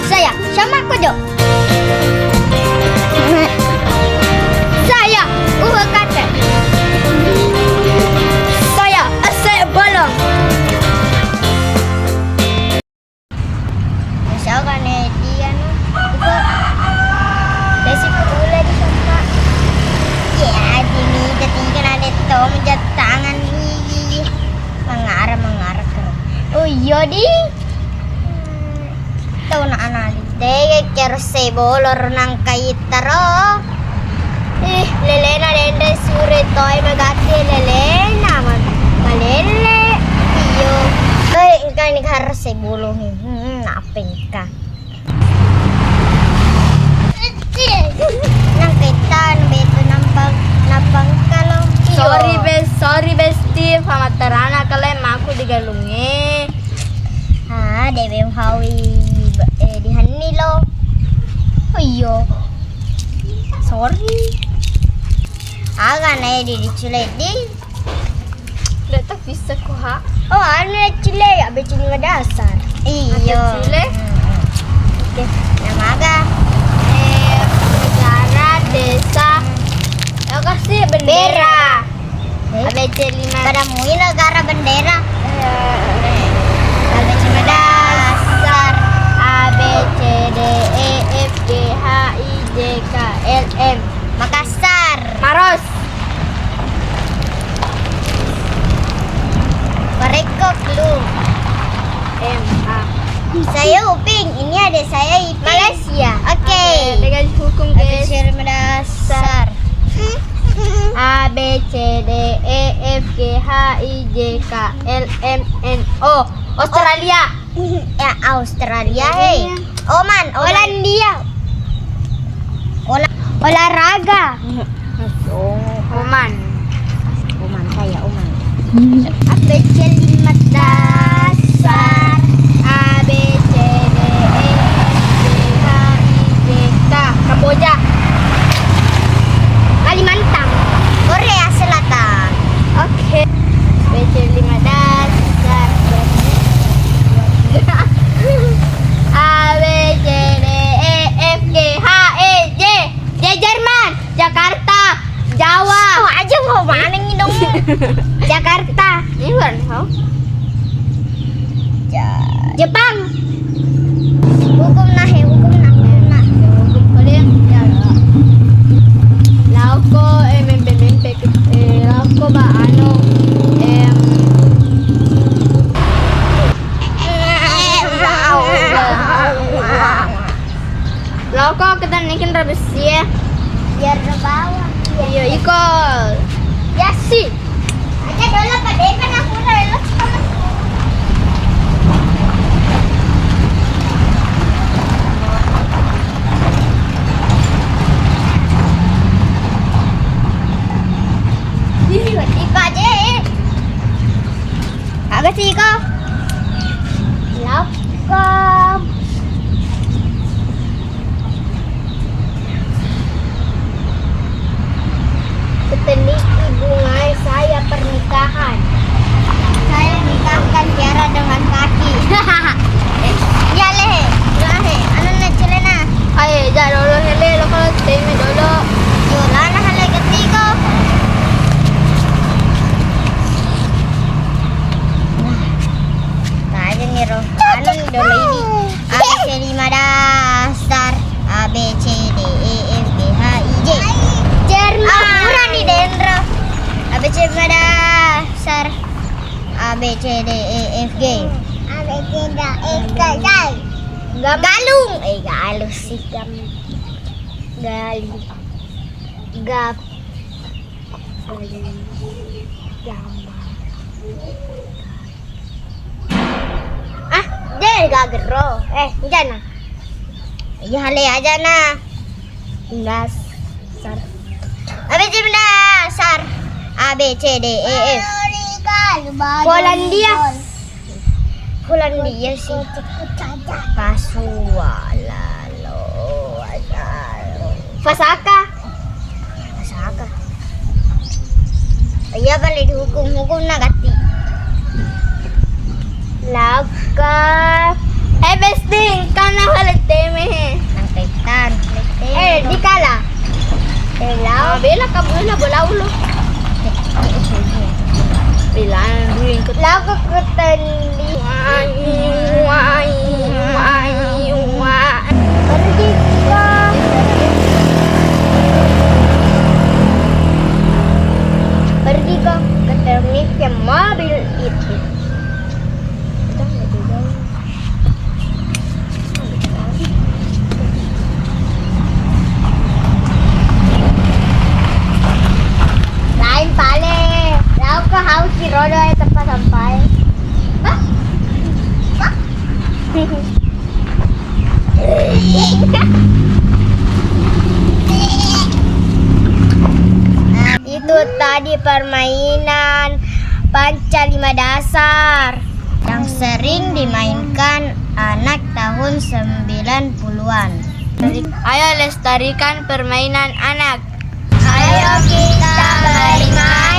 Saya sama kojo. Saya kata. Saya bolong. Misalkan dia Desi pula di sana. Ya, dini ketinggalan ada tuh menjat tangan ini. Mengarah kan. Oh iya di. Tahu na anak deh, kira saya bolor nang kait taro. Lelena dende sure toy magati lelena malele. Iyo. Kan ini harus saya bolongin. Napeng ka. Nang kaitan beto nampang kalau. Sorry bestie, pamatarana kalian maku digalungi. Dewe hawi di hani lo. Oh iyo. Sorry. Aga na di dicule di. Letak bisa ko ha. Oh, ano na chile? Abe chile nga dasar. Iyo. Chile? Okay. Namaga. Negara, desa. Ya kasih bendera. ABC 5. Pada mui negara bendera. ABC 5 dasar. A B C D E F G H I J K L M. Makassar. Maros. Parekok lu. M A. Saya Uping. Ini ada saya Iping. Malaysia. Oke. Dengan hukum guys. ABC 5 dasar. A B C D E F G H I J K L M N O. Australia. Ya Australia, hei. Oman, Polandia. Olahraga. Oman. Oman saya Oman. ABC 5 dasar. A B C D E F G H I J K. Kamboja. Kalimantan. Korea Selatan. Oke. ABC 5 dasar. A B C D E F G H I J. Jerman, Jakarta, Jawa. Oh, aja mau mana nih dong? Jakarta. Ini bukan how? Jepang. Hukum nah. Hukum kalian ya. Lauko lauko ba ano lauko kita naikin Rusia. Biar bawah. Iya ikol. Ya sih. Aja dulu pada kan aku dulu. Tiba aja. Agak sih kau. Lakom. Seteniki bungai saya pernikahan. Saya nikahkan Tiara dengan kaki. Ya lehe. Ano na chile na? Ay, ya dolo hele lo kalau teme dolo. Yola na halay katiko. Kaya ni Ro. Ano ni dolo ini? A B C 5 dasar. A B C D E F G H I J. Jerman. Murah nih Dendro. A B C 5 dasar. A B C D E F G. A B C D E F G. Galung. Galung sih Galung. Gap. Dia gagero. Jangan. Ya hale aja nah. Dasar. A B C dasar. A B C D E F. Polandia sih. Pasua lalo. Fasaka. Iya kali dihukum na gati. Laga. Besting, kana halat teme. Nang kaitan. Di kala. Elaw. Bela ka bola ulo. Bilang during ke Lago keteli. Pergi ka. Pergi ka ke teknik yang mobil itu. Lain pale. Lau ka haus si rodo ay tempat sampai. Hah? Hah? Nah, itu tadi permainan panca 5 dasar yang sering dimainkan anak tahun 90-an. Ayo lestarikan permainan anak. Ayo kita bermain.